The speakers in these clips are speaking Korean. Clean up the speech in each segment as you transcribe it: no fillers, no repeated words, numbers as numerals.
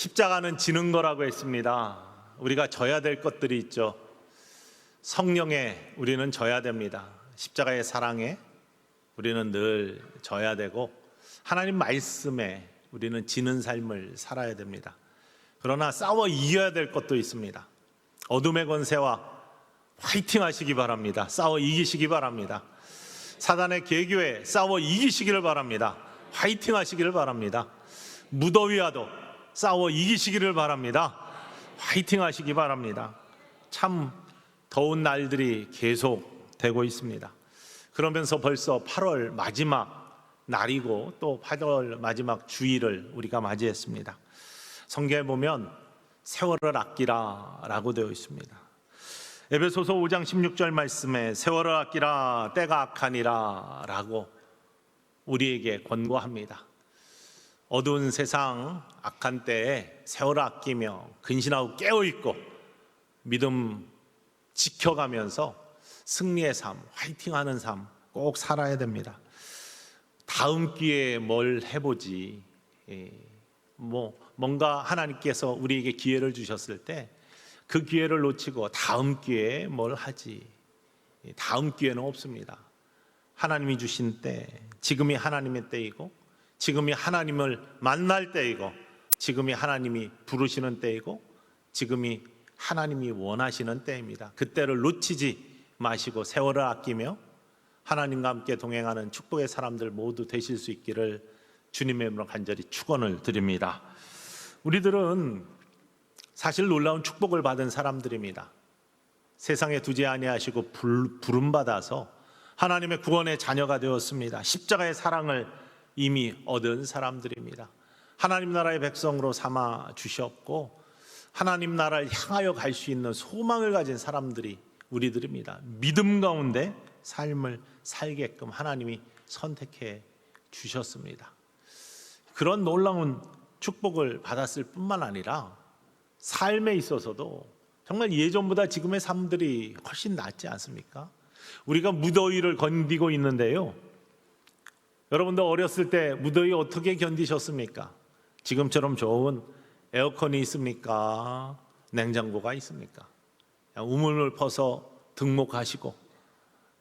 십자가는 지는 거라고 했습니다. 우리가 져야 될 것들이 있죠. 성령에 우리는 져야 됩니다. 십자가의 사랑에 우리는 늘 져야 되고, 하나님 말씀에 우리는 지는 삶을 살아야 됩니다. 그러나 싸워 이겨야 될 것도 있습니다. 어둠의 권세와 화이팅 하시기 바랍니다. 싸워 이기시기 바랍니다. 사단의 계교에 싸워 이기시기를 바랍니다. 화이팅 하시기를 바랍니다. 무더위와도 싸워 이기시기를 바랍니다. 화이팅 하시기 바랍니다. 참 더운 날들이 계속 되고 있습니다. 그러면서 벌써 8월 마지막 날이고 또 8월 마지막 주일을 우리가 맞이했습니다. 성경에 보면 세월을 아끼라 라고 되어 있습니다. 에베소서 5장 16절 말씀에 세월을 아끼라 때가 악하니라 라고 우리에게 권고합니다. 어두운 세상 악한 때에 세월을 아끼며 근신하고 깨어있고 믿음 지켜가면서 승리의 삶, 화이팅하는 삶 꼭 살아야 됩니다. 다음 기회에 뭘 해보지, 뭔가 하나님께서 우리에게 기회를 주셨을 때 그 기회를 놓치고 다음 기회에 뭘 하지, 다음 기회는 없습니다. 하나님이 주신 때, 지금이 하나님의 때이고, 지금이 하나님을 만날 때이고, 지금이 하나님이 부르시는 때이고, 지금이 하나님이 원하시는 때입니다. 그때를 놓치지 마시고 세월을 아끼며 하나님과 함께 동행하는 축복의 사람들 모두 되실 수 있기를 주님의 이름으로 간절히 축원을 드립니다. 우리들은 사실 놀라운 축복을 받은 사람들입니다. 세상에 두지 아니하시고 부름받아서 하나님의 구원의 자녀가 되었습니다. 십자가의 사랑을 이미 얻은 사람들입니다. 하나님 나라의 백성으로 삼아 주셨고 하나님 나라를 향하여 갈 수 있는 소망을 가진 사람들이 우리들입니다. 믿음 가운데 삶을 살게끔 하나님이 선택해 주셨습니다. 그런 놀라운 축복을 받았을 뿐만 아니라 삶에 있어서도 정말 예전보다 지금의 삶들이 훨씬 낫지 않습니까? 우리가 무더위를 견디고 있는데요, 여러분도 어렸을 때 무더위 어떻게 견디셨습니까? 지금처럼 좋은 에어컨이 있습니까? 냉장고가 있습니까? 그냥 우물을 퍼서 등목하시고,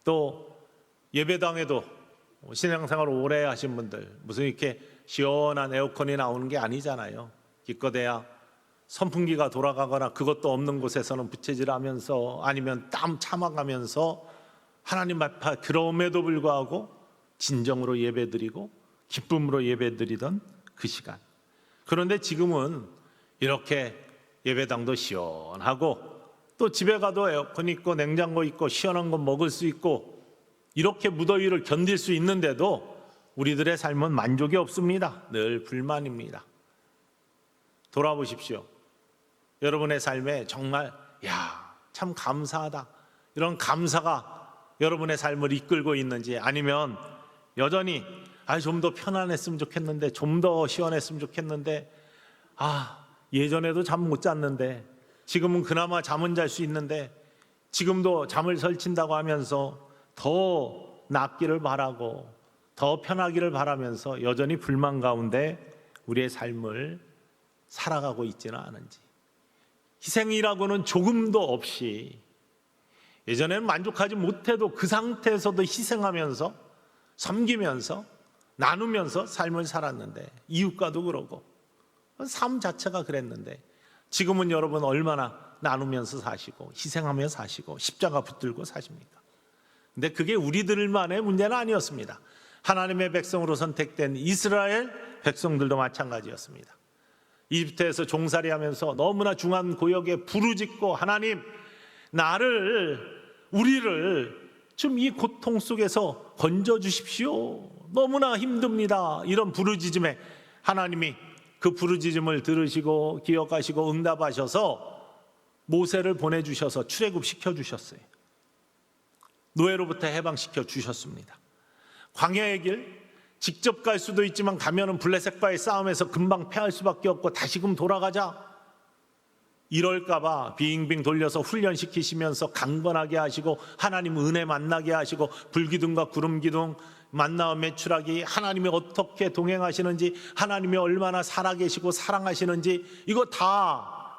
또 예배당에도 신앙생활을 오래 하신 분들 무슨 이렇게 시원한 에어컨이 나오는 게 아니잖아요. 기껏해야 선풍기가 돌아가거나 그것도 없는 곳에서는 부채질하면서 아니면 땀 참아가면서 하나님 앞에, 그럼에도 불구하고 진정으로 예배드리고 기쁨으로 예배드리던 그 시간. 그런데 지금은 이렇게 예배당도 시원하고 또 집에 가도 에어컨 있고 냉장고 있고 시원한 거 먹을 수 있고 이렇게 무더위를 견딜 수 있는데도 우리들의 삶은 만족이 없습니다. 늘 불만입니다. 돌아보십시오. 여러분의 삶에 정말 참 감사하다, 이런 감사가 여러분의 삶을 이끌고 있는지, 아니면 여전히 좀 더 편안했으면 좋겠는데, 좀 더 시원했으면 좋겠는데, 예전에도 잠 못 잤는데, 지금은 그나마 잠은 잘 수 있는데, 지금도 잠을 설친다고 하면서 더 낫기를 바라고 더 편하기를 바라면서 여전히 불만 가운데 우리의 삶을 살아가고 있지는 않은지, 희생이라고는 조금도 없이, 예전에는 만족하지 못해도 그 상태에서도 희생하면서 섬기면서 나누면서 삶을 살았는데, 이웃과도 그러고 삶 자체가 그랬는데, 지금은 여러분 얼마나 나누면서 사시고 희생하며 사시고 십자가 붙들고 사십니까? 근데 그게 우리들만의 문제는 아니었습니다. 하나님의 백성으로 선택된 이스라엘 백성들도 마찬가지였습니다. 이집트에서 종살이하면서 너무나 중한 고역에 부르짖고, 하나님, 우리를 좀 이 고통 속에서 건져주십시오, 너무나 힘듭니다, 이런 부르짖음에 하나님이 그 부르짖음을 들으시고 기억하시고 응답하셔서 모세를 보내주셔서 출애굽시켜 주셨어요. 노예로부터 해방시켜 주셨습니다. 광야의 길, 직접 갈 수도 있지만 가면은 블레셋과의 싸움에서 금방 패할 수밖에 없고 다시금 돌아가자, 이럴까봐 빙빙 돌려서 훈련시키시면서 강건하게 하시고 하나님 은혜 만나게 하시고 불기둥과 구름기둥 만나와 메추라기, 하나님이 어떻게 동행하시는지, 하나님이 얼마나 살아계시고 사랑하시는지 이거 다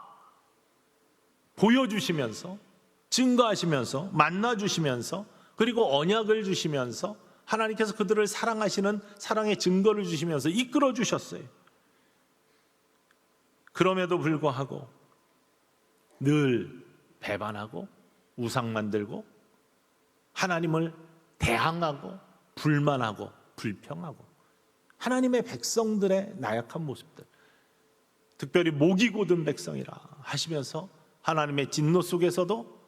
보여주시면서, 증거하시면서, 만나주시면서, 그리고 언약을 주시면서 하나님께서 그들을 사랑하시는 사랑의 증거를 주시면서 이끌어 주셨어요. 그럼에도 불구하고 늘 배반하고 우상 만들고 하나님을 대항하고 불만하고 불평하고 하나님의 백성들의 나약한 모습들, 특별히 목이 곧은 백성이라 하시면서 하나님의 진노 속에서도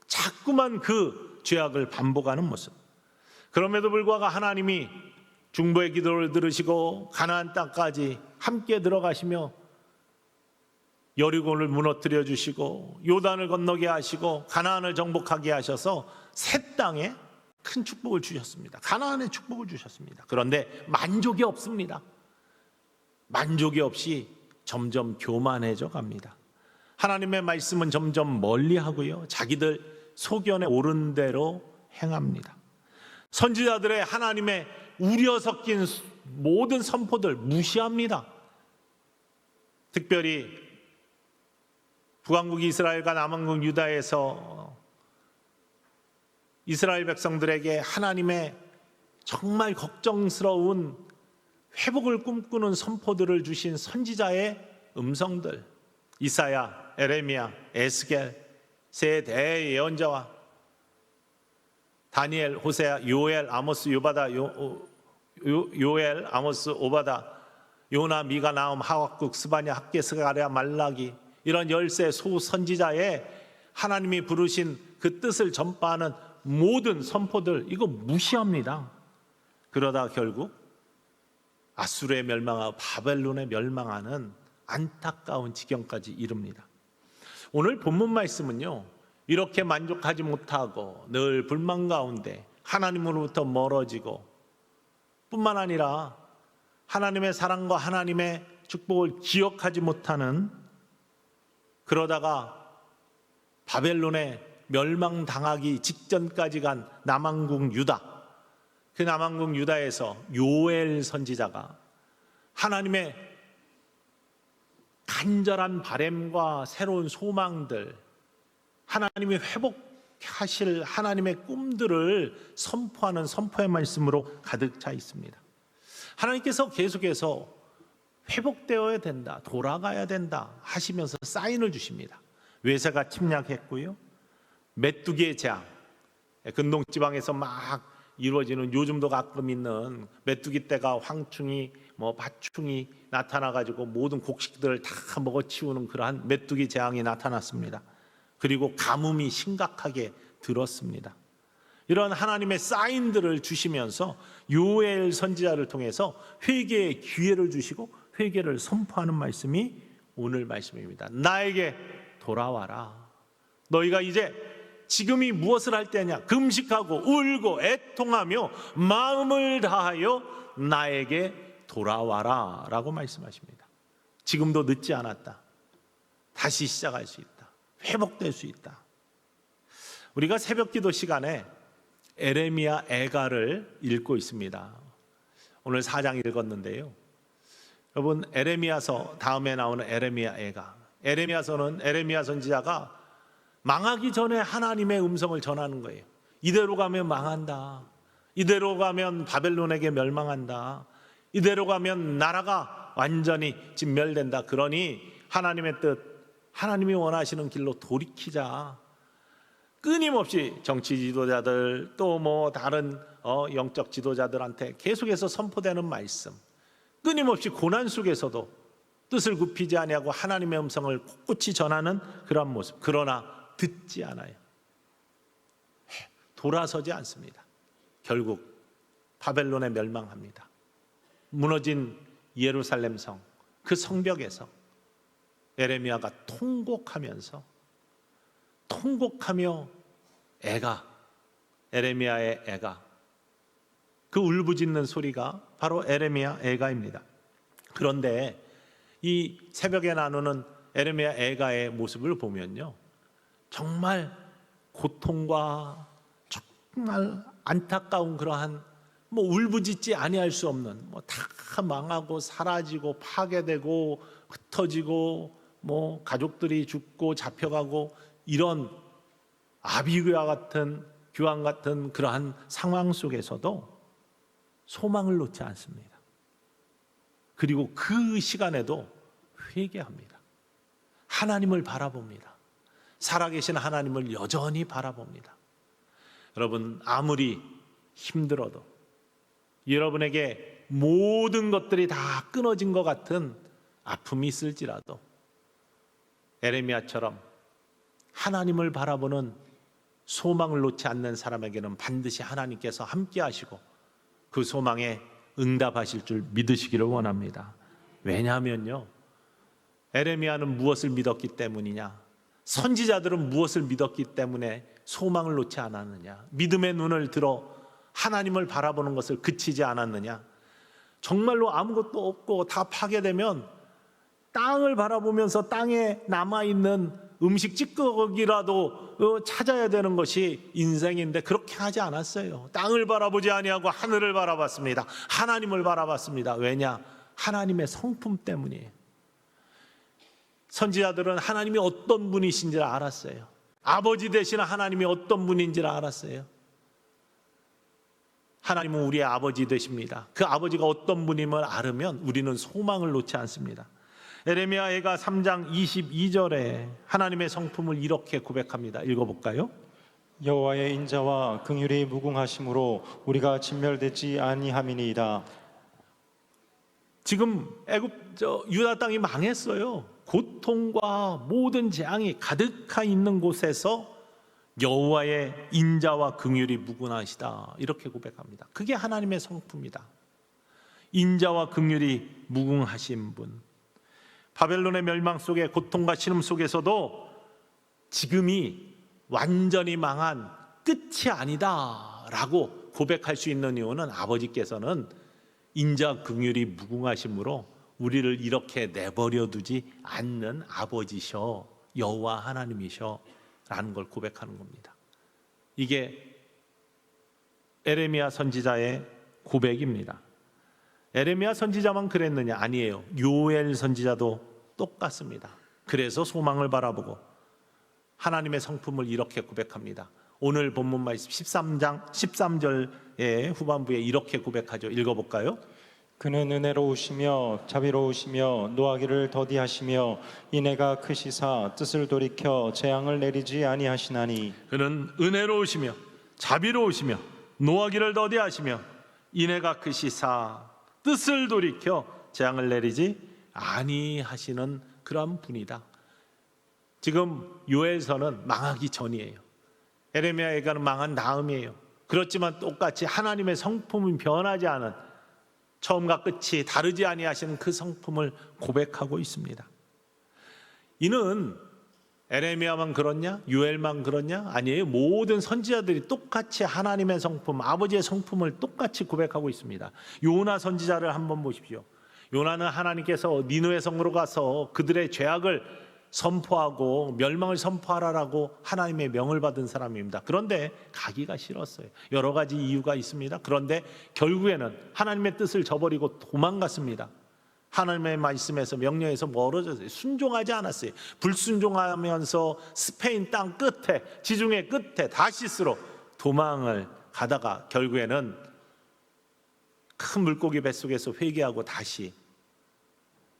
자꾸만 그 죄악을 반복하는 모습. 그럼에도 불구하고 하나님이 중보의 기도를 들으시고 가나안 땅까지 함께 들어가시며 여리고를 무너뜨려 주시고 요단을 건너게 하시고 가나안을 정복하게 하셔서 새 땅에 큰 축복을 주셨습니다. 가나안의 축복을 주셨습니다. 그런데 만족이 없습니다. 만족이 없이 점점 교만해져 갑니다. 하나님의 말씀은 점점 멀리하고요, 자기들 소견에 옳은 대로 행합니다. 선지자들의 하나님의 우려 섞인 모든 선포들 무시합니다. 특별히 북왕국 이스라엘과 남왕국 유다에서 이스라엘 백성들에게 하나님의 정말 걱정스러운 회복을 꿈꾸는 선포들을 주신 선지자의 음성들, 이사야, 에레미야, 에스겔, 세 대의 예언자와 다니엘, 호세아, 요엘, 아모스, 요엘, 아모스, 오바다, 요나, 미가, 나움, 하박국, 스바냐, 학개, 스가랴, 말라기, 이런 열세 소선지자의 하나님이 부르신 그 뜻을 전파하는 모든 선포들, 이거 무시합니다. 그러다 결국 아수르에 멸망하고 바벨론에 멸망하는 안타까운 지경까지 이릅니다. 오늘 본문 말씀은요, 이렇게 만족하지 못하고 늘 불만 가운데 하나님으로부터 멀어지고 뿐만 아니라 하나님의 사랑과 하나님의 축복을 기억하지 못하는, 그러다가 바벨론에 멸망당하기 직전까지 간 남왕국 유다, 그 남왕국 유다에서 요엘 선지자가 하나님의 간절한 바램과 새로운 소망들, 하나님이 회복하실 하나님의 꿈들을 선포하는 선포의 말씀으로 가득 차 있습니다. 하나님께서 계속해서 회복되어야 된다, 돌아가야 된다 하시면서 사인을 주십니다. 외세가 침략했고요, 메뚜기의 재앙, 근동지방에서 막 이루어지는, 요즘도 가끔 있는 메뚜기 떼가 황충이 팥충이 나타나가지고 모든 곡식들을 다 먹어치우는 그러한 메뚜기 재앙이 나타났습니다. 그리고 가뭄이 심각하게 들었습니다. 이런 하나님의 사인들을 주시면서 요엘 선지자를 통해서 회개의 기회를 주시고 회개를 선포하는 말씀이 오늘 말씀입니다. 나에게 돌아와라. 너희가 이제 지금이 무엇을 할 때냐? 금식하고 울고 애통하며 마음을 다하여 나에게 돌아와라 라고 말씀하십니다. 지금도 늦지 않았다. 다시 시작할 수 있다. 회복될 수 있다. 우리가 새벽기도 시간에 에레미야 애가를 읽고 있습니다. 오늘 4장 읽었는데요, 여러분, 에레미야서 다음에 나오는 에레미야 애가, 에레미야서는 에레미야 선지자가 망하기 전에 하나님의 음성을 전하는 거예요. 이대로 가면 망한다. 이대로 가면 바벨론에게 멸망한다. 이대로 가면 나라가 완전히 진멸된다. 그러니 하나님의 뜻, 하나님이 원하시는 길로 돌이키자. 끊임없이 정치 지도자들 또 다른 영적 지도자들한테 계속해서 선포되는 말씀, 끊임없이 고난 속에서도 뜻을 굽히지 아니하고 하나님의 음성을 꿋꿋이 전하는 그런 모습. 그러나 듣지 않아요. 돌아서지 않습니다. 결국 바벨론에 멸망합니다. 무너진 예루살렘 성, 그 성벽에서 에레미야가 통곡하며 에레미야의 애가, 그 울부짖는 소리가 바로 에레미야 애가입니다. 그런데 이 새벽에 나누는 에레미야 애가의 모습을 보면요, 정말 고통과 정말 안타까운 그러한 뭐 울부짖지 아니할 수 없는 뭐 다 망하고 사라지고 파괴되고 흩어지고 뭐 가족들이 죽고 잡혀가고 이런 아비규와 같은 규황 같은 그러한 상황 속에서도 소망을 놓지 않습니다. 그리고 그 시간에도 회개합니다. 하나님을 바라봅니다. 살아계신 하나님을 여전히 바라봅니다. 여러분, 아무리 힘들어도 여러분에게 모든 것들이 다 끊어진 것 같은 아픔이 있을지라도 에레미야처럼 하나님을 바라보는 소망을 놓지 않는 사람에게는 반드시 하나님께서 함께 하시고 그 소망에 응답하실 줄 믿으시기를 원합니다. 왜냐하면요, 에레미야는 무엇을 믿었기 때문이냐? 선지자들은 무엇을 믿었기 때문에 소망을 놓지 않았느냐? 믿음의 눈을 들어 하나님을 바라보는 것을 그치지 않았느냐? 정말로 아무것도 없고 다 파괴되면 땅을 바라보면서 땅에 남아있는 음식 찌꺼기라도 찾아야 되는 것이 인생인데 그렇게 하지 않았어요. 땅을 바라보지 아니하고 하늘을 바라봤습니다. 하나님을 바라봤습니다. 왜냐? 하나님의 성품 때문이에요. 선지자들은 하나님이 어떤 분이신지를 알았어요. 아버지 되시는 하나님이 어떤 분인지를 알았어요. 하나님은 우리의 아버지 되십니다. 그 아버지가 어떤 분임을 알으면 우리는 소망을 놓지 않습니다. 에레미야가 3장 22절에 하나님의 성품을 이렇게 고백합니다. 읽어볼까요? 여호와의 인자와 긍휼이 무궁하심으로 우리가 진멸되지 아니함이니이다. 지금 유다 땅이 망했어요. 고통과 모든 재앙이 가득하 있는 곳에서 여호와의 인자와 긍휼이 무궁하시다, 이렇게 고백합니다. 그게 하나님의 성품이다. 인자와 긍휼이 무궁하신 분. 바벨론의 멸망 속에 고통과 신음 속에서도 지금이 완전히 망한 끝이 아니다 라고 고백할 수 있는 이유는 아버지께서는 인자 긍휼이 무궁하심으로 우리를 이렇게 내버려 두지 않는 아버지셔, 여호와 하나님이셔 라는 걸 고백하는 겁니다. 이게 에레미야 선지자의 고백입니다. 에레미야 선지자만 그랬느냐? 아니에요. 요엘 선지자도 똑같습니다. 그래서 소망을 바라보고 하나님의 성품을 이렇게 고백합니다. 오늘 본문 말씀 13장 13절의 후반부에 이렇게 고백하죠. 읽어볼까요? 그는 은혜로우시며 자비로우시며 노하기를 더디하시며 인애가 크시사 뜻을 돌이켜 재앙을 내리지 아니하시나니. 그는 은혜로우시며 자비로우시며 노하기를 더디하시며 인애가 크시사 뜻을 돌이켜 재앙을 내리지 아니하시는 그런 분이다. 지금 요엘서는 망하기 전이에요. 에레미야에게는 망한 다음이에요. 그렇지만 똑같이 하나님의 성품은 변하지 않은, 처음과 끝이 다르지 아니하시는 그 성품을 고백하고 있습니다. 이는 에레미야만 그렇냐? 요엘만 그렇냐? 아니에요. 모든 선지자들이 똑같이 하나님의 성품, 아버지의 성품을 똑같이 고백하고 있습니다. 요나 선지자를 한번 보십시오. 요나는 하나님께서 니느웨 성으로 가서 그들의 죄악을 선포하고 멸망을 선포하라라고 하나님의 명을 받은 사람입니다. 그런데 가기가 싫었어요. 여러 가지 이유가 있습니다. 그런데 결국에는 하나님의 뜻을 저버리고 도망갔습니다. 하나님의 말씀에서 명령에서 멀어졌어요. 순종하지 않았어요. 불순종하면서 스페인 땅 끝에, 지중해 끝에 다시스로 도망을 가다가 결국에는 큰 물고기 뱃속에서 회개하고 다시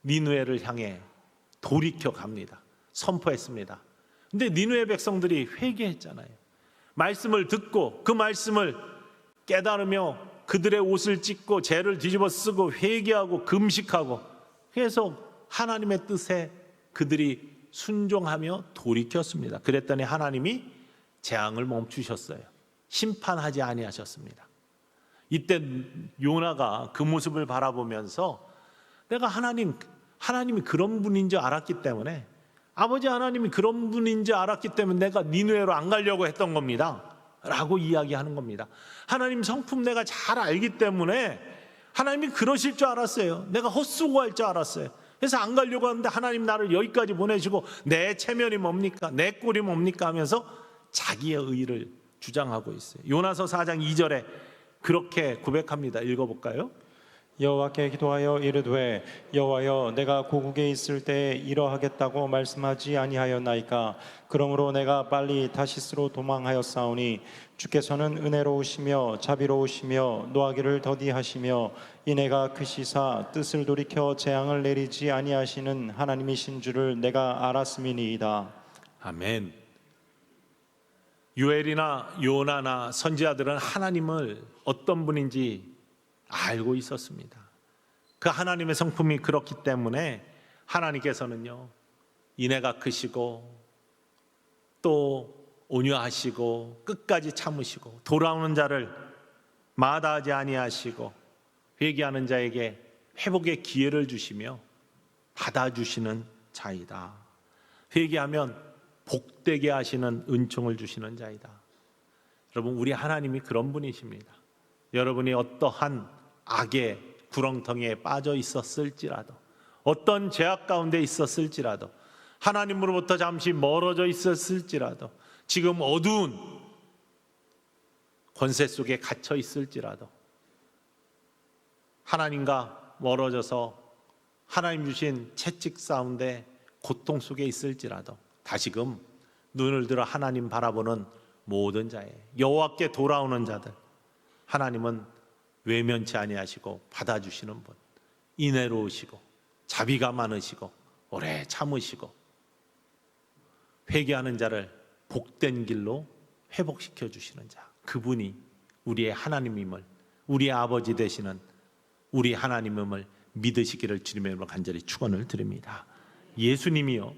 니느웨를 향해 돌이켜 갑니다. 선포했습니다. 근데 니느웨 백성들이 회개했잖아요. 말씀을 듣고 그 말씀을 깨달으며 그들의 옷을 찢고 죄를 뒤집어 쓰고 회개하고 금식하고 해서 하나님의 뜻에 그들이 순종하며 돌이켰습니다. 그랬더니 하나님이 재앙을 멈추셨어요. 심판하지 아니하셨습니다. 이때 요나가 그 모습을 바라보면서 내가 하나님이 그런 분인 줄 알았기 때문에, 아버지 하나님이 그런 분인 줄 알았기 때문에 내가 니느웨로 안 가려고 했던 겁니다 라고 이야기하는 겁니다. 하나님 성품 내가 잘 알기 때문에 하나님이 그러실 줄 알았어요. 내가 헛수고할 줄 알았어요. 그래서 안 가려고 하는데 하나님 나를 여기까지 보내시고 내 체면이 뭡니까? 내 꼴이 뭡니까? 하면서 자기의 의의를 주장하고 있어요. 요나서 4장 2절에 그렇게 고백합니다. 읽어볼까요? 여호와께 기도하여 이르되 여호와여 내가 고국에 있을 때에 이러하겠다고 말씀하지 아니하였나이까. 그러므로 내가 빨리 다시스로 도망하였사오니 주께서는 은혜로우시며 자비로우시며 노하기를 더디하시며 이내가 크시사 뜻을 돌이켜 재앙을 내리지 아니하시는 하나님이신 줄을 내가 알았음이니이다. 아멘. 요엘이나 요나나 선지자들은 하나님을 어떤 분인지 알고 있었습니다. 그 하나님의 성품이 그렇기 때문에 하나님께서는요, 인애가 크시고 또 온유하시고 끝까지 참으시고 돌아오는 자를 마다하지 아니하시고 회개하는 자에게 회복의 기회를 주시며 받아주시는 자이다. 회개하면 복되게 하시는 은총을 주시는 자이다. 여러분, 우리 하나님이 그런 분이십니다. 여러분이 어떠한 악의 구렁텅이에 빠져 있었을지라도, 어떤 죄악 가운데 있었을지라도, 하나님으로부터 잠시 멀어져 있었을지라도, 지금 어두운 권세 속에 갇혀 있을지라도, 하나님과 멀어져서 하나님 주신 채찍 가운데 고통 속에 있을지라도 다시금 눈을 들어 하나님 바라보는 모든 자에 여호와께 돌아오는 자들, 하나님은 외면치 아니하시고 받아주시는 분, 인애로우시고 자비가 많으시고 오래 참으시고 회개하는 자를 복된 길로 회복시켜 주시는 자, 그분이 우리의 하나님임을, 우리의 아버지 되시는 우리 하나님임을 믿으시기를 주님의 이름으로 간절히 축원을 드립니다. 예수님이요,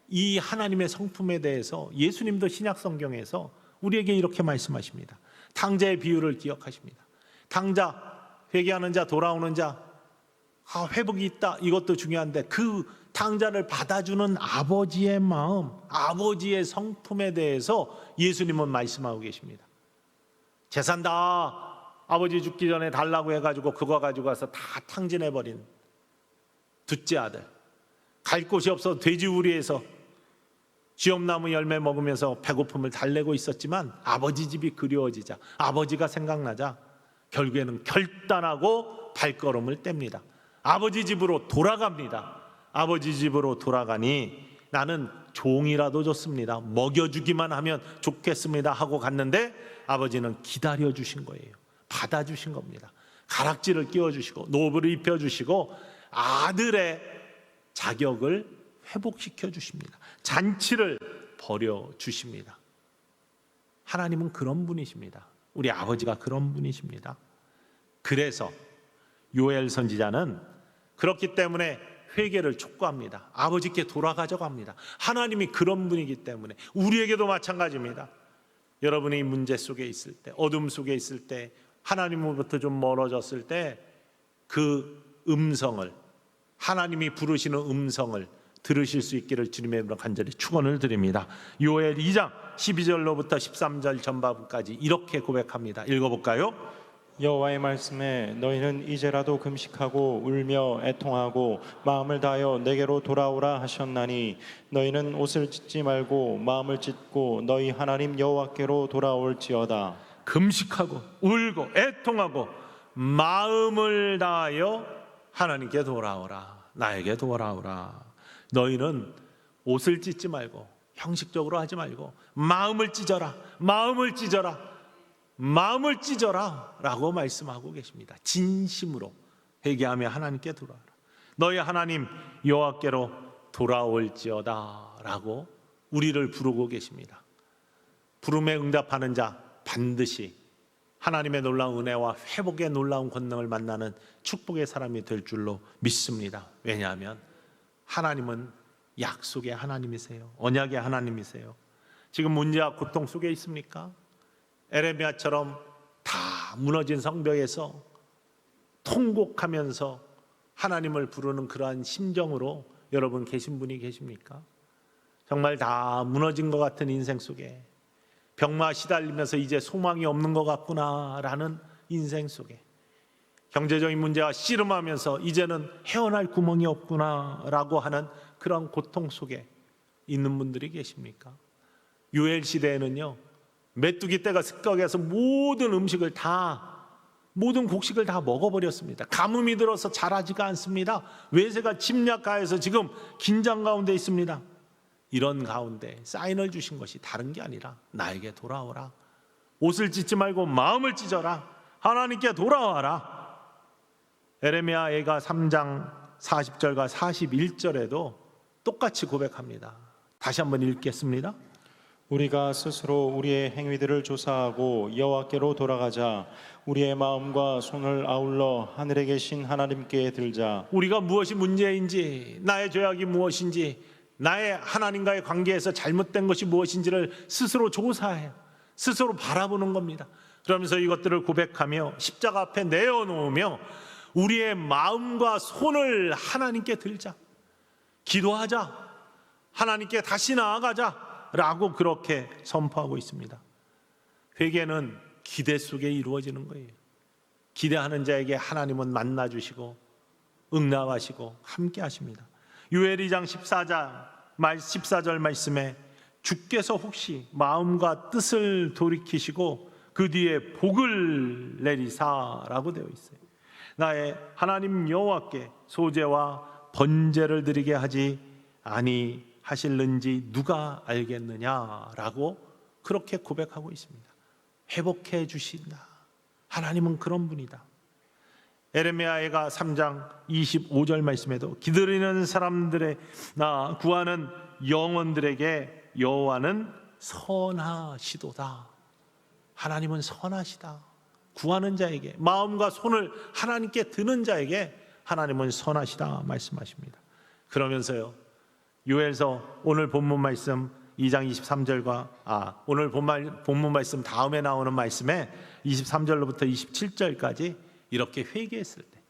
이 하나님의 성품에 대해서 예수님도 신약 성경에서 우리에게 이렇게 말씀하십니다. 탕자의 비유를 기억하십니다. 탕자, 회개하는 자, 돌아오는 자, 회복이 있다, 이것도 중요한데 그 탕자를 받아주는 아버지의 마음, 아버지의 성품에 대해서 예수님은 말씀하고 계십니다. 재산 다 아버지 죽기 전에 달라고 해가지고 그거 가지고 가서 다 탕진해버린 둘째 아들, 갈 곳이 없어 돼지우리에서 지엄나무 열매 먹으면서 배고픔을 달래고 있었지만 아버지 집이 그리워지자, 아버지가 생각나자 결국에는 결단하고 발걸음을 뗍니다. 아버지 집으로 돌아갑니다. 아버지 집으로 돌아가니 나는 종이라도 좋습니다, 먹여주기만 하면 좋겠습니다 하고 갔는데 아버지는 기다려주신 거예요. 받아주신 겁니다. 가락지를 끼워주시고 노브를 입혀주시고 아들의 자격을 회복시켜 주십니다. 잔치를 벌여 주십니다. 하나님은 그런 분이십니다. 우리 아버지가 그런 분이십니다. 그래서 요엘 선지자는 그렇기 때문에 회개를 촉구합니다. 아버지께 돌아가자고 합니다. 하나님이 그런 분이기 때문에 우리에게도 마찬가지입니다. 여러분이 문제 속에 있을 때, 어둠 속에 있을 때, 하나님으로부터 좀 멀어졌을 때 그 음성을, 하나님이 부르시는 음성을 들으실 수 있기를 주님의 이름으로 간절히 축원을 드립니다. 요엘 2장 12절로부터 13절 전반부까지 이렇게 고백합니다. 읽어볼까요? 여호와의 말씀에 너희는 이제라도 금식하고 울며 애통하고 마음을 다하여 내게로 돌아오라 하셨나니 너희는 옷을 찢지 말고 마음을 찢고 너희 하나님 여호와께로 돌아올지어다. 금식하고 울고 애통하고 마음을 다하여 하나님께 돌아오라, 나에게 돌아오라. 너희는 옷을 찢지 말고 형식적으로 하지 말고 마음을 찢어라, 마음을 찢어라, 마음을 찢어라 라고 말씀하고 계십니다. 진심으로 회개하며 하나님께 돌아오라, 너희 하나님 여호와께로 돌아올지어다 라고 우리를 부르고 계십니다. 부름에 응답하는 자 반드시 하나님의 놀라운 은혜와 회복의 놀라운 권능을 만나는 축복의 사람이 될 줄로 믿습니다. 왜냐하면 하나님은 약속의 하나님이세요. 언약의 하나님이세요. 지금 문제와 고통 속에 있습니까? 에레미야처럼 다 무너진 성벽에서 통곡하면서 하나님을 부르는 그러한 심정으로 여러분 계신 분이 계십니까? 정말 다 무너진 것 같은 인생 속에 병마 시달리면서 이제 소망이 없는 것 같구나라는 인생 속에 경제적인 문제와 씨름하면서 이제는 헤어날 구멍이 없구나라고 하는 그런 고통 속에 있는 분들이 계십니까? 요엘 시대에는요, 메뚜기 떼가 습격해서 모든 음식을 다 모든 곡식을 다 먹어버렸습니다. 가뭄이 들어서 자라지가 않습니다. 외세가 침략하여서 지금 긴장 가운데 있습니다. 이런 가운데 사인을 주신 것이 다른 게 아니라 나에게 돌아오라. 옷을 찢지 말고 마음을 찢어라. 하나님께 돌아와라. 에레미야가 3장 40절과 41절에도 똑같이 고백합니다. 다시 한번 읽겠습니다. 우리가 스스로 우리의 행위들을 조사하고 여호와께로 돌아가자. 우리의 마음과 손을 아울러 하늘에 계신 하나님께 들자. 우리가 무엇이 문제인지, 나의 죄악이 무엇인지, 나의 하나님과의 관계에서 잘못된 것이 무엇인지를 스스로 조사해요. 스스로 바라보는 겁니다. 그러면서 이것들을 고백하며 십자가 앞에 내어놓으며 우리의 마음과 손을 하나님께 들자. 기도하자. 하나님께 다시 나아가자. 라고 그렇게 선포하고 있습니다. 회개는 기대 속에 이루어지는 거예요. 기대하는 자에게 하나님은 만나주시고 응답하시고 함께 하십니다. 요엘 2장 14절 말씀에 주께서 혹시 마음과 뜻을 돌이키시고 그 뒤에 복을 내리사라고 되어 있어요. 나의 하나님 여호와께 소제와 번제를 드리게 하지 아니하실는지 누가 알겠느냐라고 그렇게 고백하고 있습니다. 회복해 주신다. 하나님은 그런 분이다. 에레미야가 3장 25절 말씀에도 기다리는 사람들의 나 구하는 영혼들에게 여호와는 선하시도다. 하나님은 선하시다. 구하는 자에게 마음과 손을 하나님께 드는 자에게 하나님은 선하시다 말씀하십니다. 그러면서요 요엘서 오늘 본문 말씀 2장 23절과 오늘 본문 말씀 다음에 나오는 말씀에 23절로부터 27절까지 이렇게 회개했을 때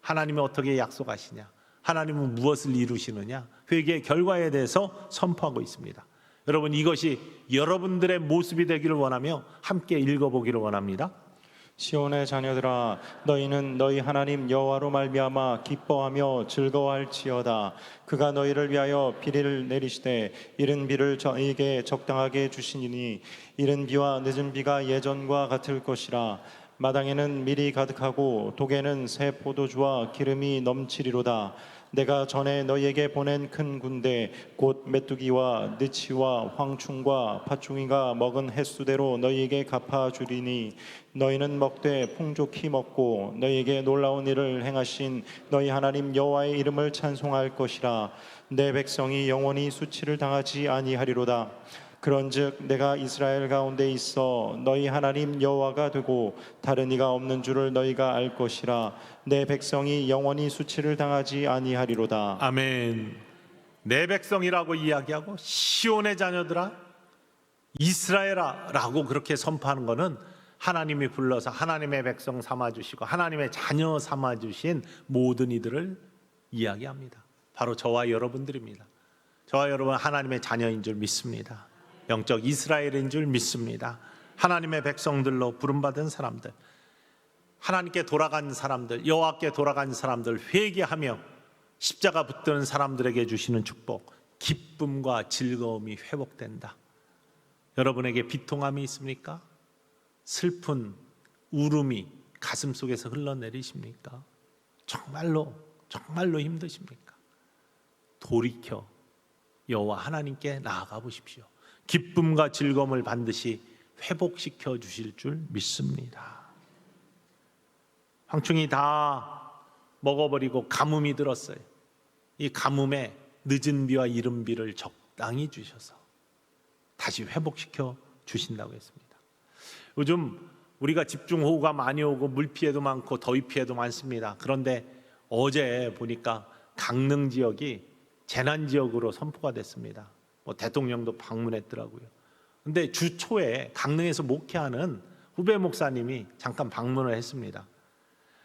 하나님이 어떻게 약속하시냐, 하나님은 무엇을 이루시느냐, 회개의 결과에 대해서 선포하고 있습니다. 여러분 이것이 여러분들의 모습이 되기를 원하며 함께 읽어보기를 원합니다. 시온의 자녀들아, 너희는 너희 하나님 여호와로 말미암아 기뻐하며 즐거워할지어다. 그가 너희를 위하여 비를 내리시되 이른 비를 저희에게 적당하게 주시니 이른 비와 늦은 비가 예전과 같을 것이라. 마당에는 밀이 가득하고 독에는 새 포도주와 기름이 넘치리로다. 내가 전에 너희에게 보낸 큰 군대 곧 메뚜기와 느치와 황충과 팥충이가 먹은 횟수대로 너희에게 갚아주리니 너희는 먹되 풍족히 먹고 너희에게 놀라운 일을 행하신 너희 하나님 여호와의 이름을 찬송할 것이라. 내 백성이 영원히 수치를 당하지 아니하리로다. 그런즉 내가 이스라엘 가운데 있어 너희 하나님 여호와가 되고 다른 이가 없는 줄을 너희가 알 것이라. 내 백성이 영원히 수치를 당하지 아니하리로다. 아멘. 내 백성이라고 이야기하고 시온의 자녀들아, 이스라엘아 라고 그렇게 선포하는 것은 하나님이 불러서 하나님의 백성 삼아주시고 하나님의 자녀 삼아주신 모든 이들을 이야기합니다. 바로 저와 여러분들입니다. 저와 여러분 하나님의 자녀인 줄 믿습니다. 영적 이스라엘인 줄 믿습니다. 하나님의 백성들로 부름받은 사람들, 하나님께 돌아간 사람들, 여호와께 돌아간 사람들, 회개하며 십자가 붙드는 사람들에게 주시는 축복, 기쁨과 즐거움이 회복된다. 여러분에게 비통함이 있습니까? 슬픈 울음이 가슴속에서 흘러내리십니까? 정말로 힘드십니까? 돌이켜 여호와 하나님께 나아가 보십시오. 기쁨과 즐거움을 반드시 회복시켜 주실 줄 믿습니다. 황충이 다 먹어버리고 가뭄이 들었어요. 이 가뭄에 늦은 비와 이른 비를 적당히 주셔서 다시 회복시켜 주신다고 했습니다. 요즘 우리가 집중호우가 많이 오고 물피해도 많고 더위 피해도 많습니다. 그런데 어제 보니까 강릉 지역이 재난지역으로 선포가 됐습니다. 대통령도 방문했더라고요. 근데 주 초에 강릉에서 목회하는 후배 목사님이 잠깐 방문을 했습니다.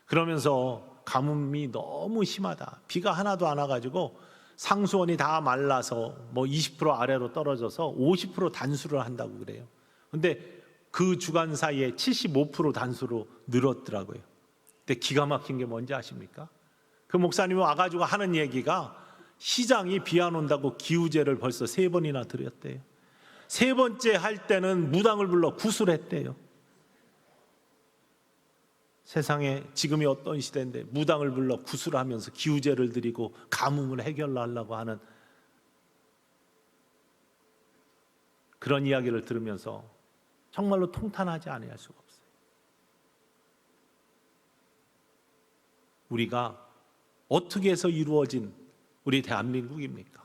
그러면서 가뭄이 너무 심하다. 비가 하나도 안 와가지고 상수원이 다 말라서 20% 아래로 떨어져서 50% 단수를 한다고 그래요. 근데 그 주간 사이에 75% 단수로 늘었더라고요. 근데 기가 막힌 게 뭔지 아십니까? 그 목사님이 와가지고 하는 얘기가 시장이 비 안 온다고 기우제를 벌써 3번이나 드렸대요. 3번째 할 때는 무당을 불러 구술했대요. 세상에 지금이 어떤 시대인데 무당을 불러 구슬하면서 기우제를 드리고 가뭄을 해결하려고 하는 그런 이야기를 들으면서 정말로 통탄하지 아니할 수가 없어요. 우리가 어떻게 해서 이루어진 우리 대한민국입니까?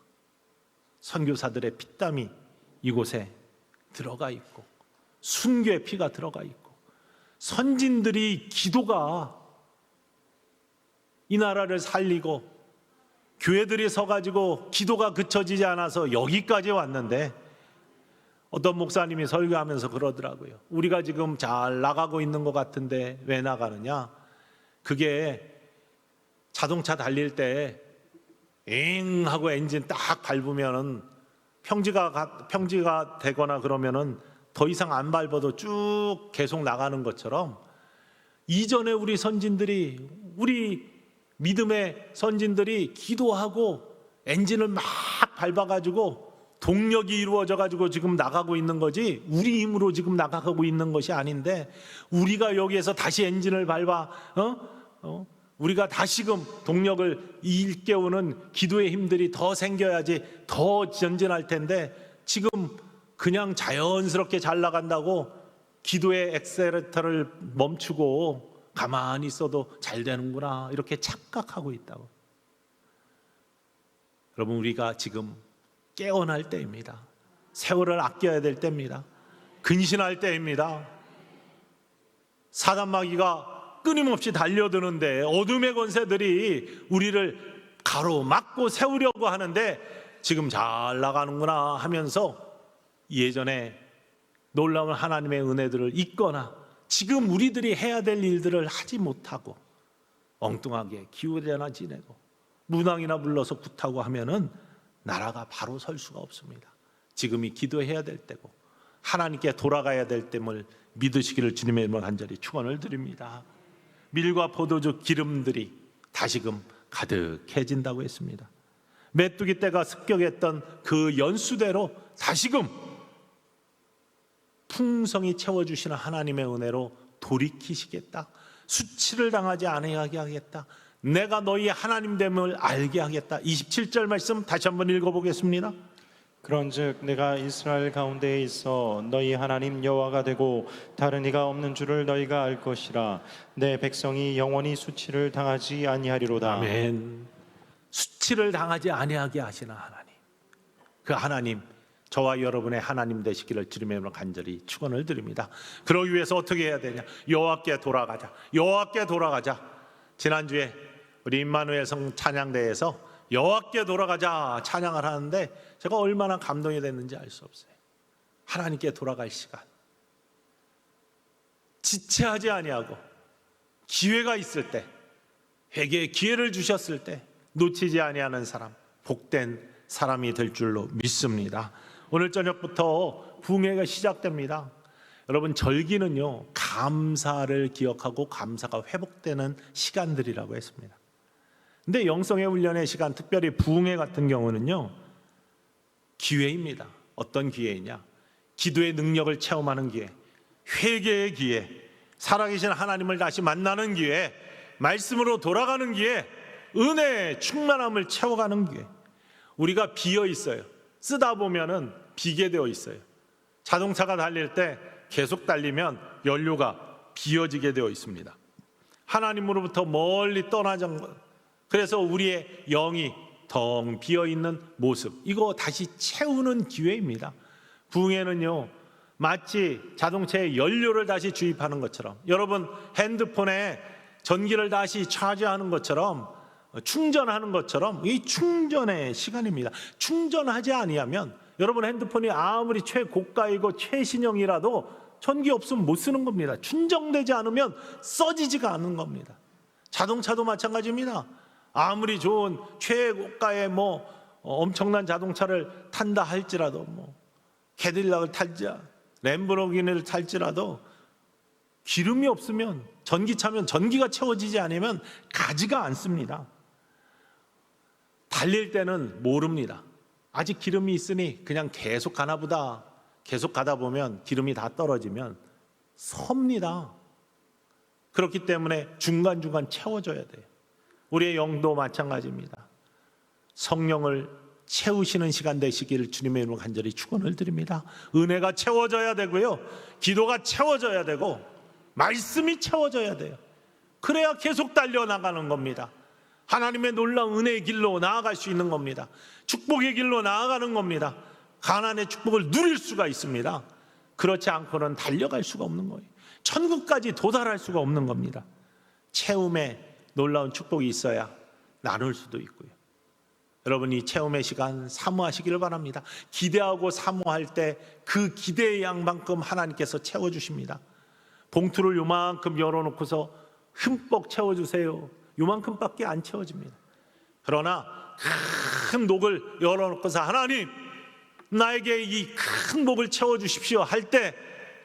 선교사들의 피땀이 이곳에 들어가 있고 순교의 피가 들어가 있고 선진들이 기도가 이 나라를 살리고 교회들이 서가지고 기도가 그쳐지지 않아서 여기까지 왔는데 어떤 목사님이 설교하면서 그러더라고요. 우리가 지금 잘 나가고 있는 것 같은데 왜 나가느냐? 그게 자동차 달릴 때 엥 하고 엔진 딱 밟으면은 평지가 되거나 그러면은 더 이상 안 밟아도 쭉 계속 나가는 것처럼 이전에 우리 선진들이 우리 믿음의 선진들이 기도하고 엔진을 막 밟아가지고 동력이 이루어져가지고 지금 나가고 있는 거지 우리 힘으로 지금 나가고 있는 것이 아닌데 우리가 여기에서 다시 엔진을 밟아 우리가 다시금 동력을 일깨우는 기도의 힘들이 더 생겨야지 더 전진할 텐데 지금 그냥 자연스럽게 잘 나간다고 기도의 엑셀레이터를 멈추고 가만히 있어도 잘 되는구나 이렇게 착각하고 있다고. 여러분 우리가 지금 깨어날 때입니다. 세월을 아껴야 될 때입니다. 근신할 때입니다. 사단마귀가 끊임없이 달려드는데 어둠의 권세들이 우리를 가로막고 세우려고 하는데 지금 잘 나가는구나 하면서 예전에 놀라운 하나님의 은혜들을 잊거나 지금 우리들이 해야 될 일들을 하지 못하고 엉뚱하게 기우제나 지내고 문항이나 불러서 굿하고 하면은 나라가 바로 설 수가 없습니다. 지금이 기도해야 될 때고 하나님께 돌아가야 될 때임을 믿으시기를 주님의 이름으로 간절히 축원을 드립니다. 밀과 포도주 기름들이 다시금 가득해진다고 했습니다. 메뚜기 떼가 습격했던 그 연수대로 다시금 풍성히 채워주시는 하나님의 은혜로 돌이키시겠다. 수치를 당하지 아니하게 하겠다. 내가 너희 하나님 됨을 알게 하겠다. 27절 말씀 다시 한번 읽어보겠습니다. 그런즉 내가 이스라엘 가운데에 있어 너희 하나님 여호와가 되고 다른 이가 없는 줄을 너희가 알 것이라. 내 백성이 영원히 수치를 당하지 아니하리로다. 아멘. 수치를 당하지 아니하게 하시는 하나님, 그 하나님 저와 여러분의 하나님 되시기를 주님의 이름으로 간절히 축원을 드립니다. 그러기 위해서 어떻게 해야 되냐? 여호와께 돌아가자. 여호와께 돌아가자. 지난주에 우리 임마누엘 성 찬양대에서 여호와께 돌아가자 찬양을 하는데 제가 얼마나 감동이 됐는지 알 수 없어요. 하나님께 돌아갈 시간, 지체하지 아니하고 기회가 있을 때, 회개의 기회를 주셨을 때 놓치지 아니하는 사람, 복된 사람이 될 줄로 믿습니다. 오늘 저녁부터 부흥회가 시작됩니다. 여러분 절기는요 감사를 기억하고 감사가 회복되는 시간들이라고 했습니다. 근데 영성의 훈련의 시간, 특별히 부흥회 같은 경우는요 기회입니다. 어떤 기회이냐? 기도의 능력을 체험하는 기회, 회개의 기회, 살아계신 하나님을 다시 만나는 기회, 말씀으로 돌아가는 기회, 은혜의 충만함을 채워가는 기회. 우리가 비어 있어요. 쓰다 보면은 비게 되어 있어요. 자동차가 달릴 때 계속 달리면 연료가 비어지게 되어 있습니다. 하나님으로부터 멀리 떠나진 것. 그래서 우리의 영이 텅 비어있는 모습, 이거 다시 채우는 기회입니다. 부흥회는요 마치 자동차에 연료를 다시 주입하는 것처럼, 여러분 핸드폰에 전기를 다시 차지하는 것처럼, 충전하는 것처럼 이 충전의 시간입니다. 충전하지 아니하면 여러분 핸드폰이 아무리 최고가이고 최신형이라도 전기 없으면 못 쓰는 겁니다. 충전되지 않으면 써지지가 않는 겁니다. 자동차도 마찬가지입니다. 아무리 좋은 최고가의 엄청난 자동차를 탄다 할지라도 캐딜락을 탈지 램보르기니를 탈지라도 기름이 없으면, 전기차면 전기가 채워지지 않으면 가지가 않습니다. 달릴 때는 모릅니다. 아직 기름이 있으니 그냥 계속 가나 보다. 계속 가다 보면 기름이 다 떨어지면 섭니다. 그렇기 때문에 중간중간 채워줘야 돼요. 우리의 영도 마찬가지입니다. 성령을 채우시는 시간 되시기를 주님의 이름으로 간절히 축원을 드립니다. 은혜가 채워져야 되고요, 기도가 채워져야 되고, 말씀이 채워져야 돼요. 그래야 계속 달려나가는 겁니다. 하나님의 놀라운 은혜의 길로 나아갈 수 있는 겁니다. 축복의 길로 나아가는 겁니다. 가나안의 축복을 누릴 수가 있습니다. 그렇지 않고는 달려갈 수가 없는 거예요. 천국까지 도달할 수가 없는 겁니다. 체험의 놀라운 축복이 있어야 나눌 수도 있고요. 여러분, 이 체험의 시간 사모하시기를 바랍니다. 기대하고 사모할 때 그 기대의 양만큼 하나님께서 채워주십니다. 봉투를 요만큼 열어놓고서 흠뻑 채워주세요, 요만큼밖에 안 채워집니다. 그러나 큰 목을 열어놓고서 하나님, 나에게 이 큰 목을 채워주십시오 할 때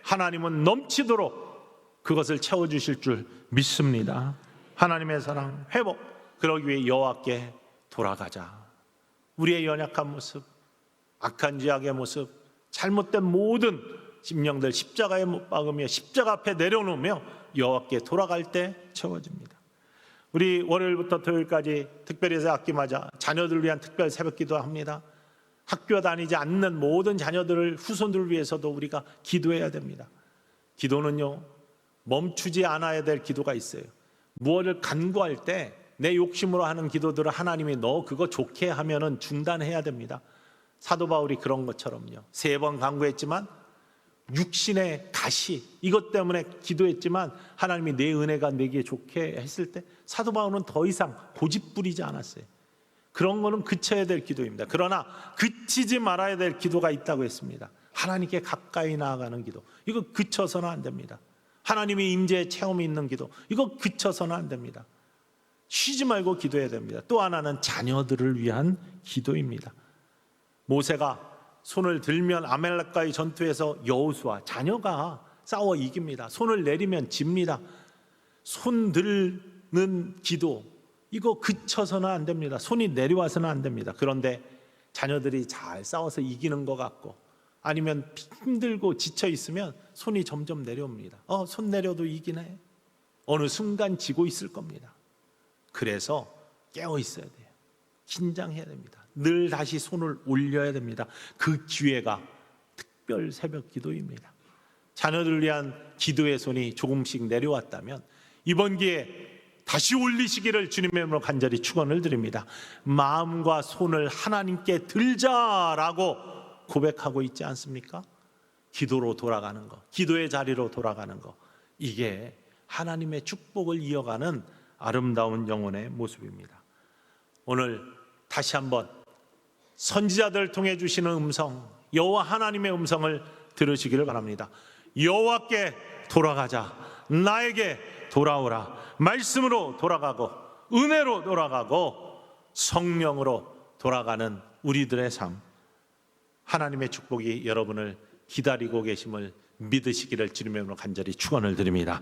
하나님은 넘치도록 그것을 채워주실 줄 믿습니다. 하나님의 사랑, 회복, 그러기 위해 여호와께 돌아가자. 우리의 연약한 모습, 악한 죄악의 모습, 잘못된 모든 심령들 십자가에 못 박으며 십자가 앞에 내려놓으며 여호와께 돌아갈 때 채워집니다. 우리 월요일부터 토요일까지 특별히 새학기맞아 자녀들을 위한 특별 새벽기도 합니다. 학교 다니지 않는 모든 자녀들을, 후손들을 위해서도 우리가 기도해야 됩니다. 기도는요, 멈추지 않아야 될 기도가 있어요. 무엇을 간구할 때 내 욕심으로 하는 기도들을 하나님이 너 그거 좋게 하면은 중단해야 됩니다. 사도 바울이 그런 것처럼요, 3번 간구했지만 육신의 가시, 이것 때문에 기도했지만 하나님이 내 은혜가 내게 좋게 했을 때 사도 바울은 더 이상 고집 부리지 않았어요. 그런 거는 그쳐야 될 기도입니다. 그러나 그치지 말아야 될 기도가 있다고 했습니다. 하나님께 가까이 나아가는 기도, 이거 그쳐서는 안 됩니다. 하나님의 임재의 체험이 있는 기도, 이거 그쳐서는 안 됩니다. 쉬지 말고 기도해야 됩니다. 또 하나는 자녀들을 위한 기도입니다. 모세가 손을 들면 아말렉과의 전투에서 여호수아, 자녀가 싸워 이깁니다. 손을 내리면 집니다. 손 들는 기도, 이거 그쳐서는 안 됩니다. 손이 내려와서는 안 됩니다. 그런데 자녀들이 잘 싸워서 이기는 것 같고, 아니면 힘들고 지쳐 있으면 손이 점점 내려옵니다. 손 내려도 이기네. 어느 순간 지고 있을 겁니다. 그래서 깨어 있어야 돼요. 긴장해야 됩니다. 늘 다시 손을 올려야 됩니다. 그 기회가 특별 새벽 기도입니다. 자녀들을 위한 기도의 손이 조금씩 내려왔다면 이번 기회에 다시 올리시기를 주님의 이름으로 간절히 축원을 드립니다. 마음과 손을 하나님께 들자라고 고백하고 있지 않습니까? 기도로 돌아가는 것, 기도의 자리로 돌아가는 것, 이게 하나님의 축복을 이어가는 아름다운 영혼의 모습입니다. 오늘 다시 한번 선지자들 통해 주시는 음성, 여호와 하나님의 음성을 들으시기를 바랍니다. 여호와께 돌아가자, 나에게 돌아오라. 말씀으로 돌아가고 은혜로 돌아가고 성령으로 돌아가는 우리들의 삶, 하나님의 축복이 여러분을 기다리고 계심을 믿으시기를 주님의 이름으로 간절히 축원을 드립니다.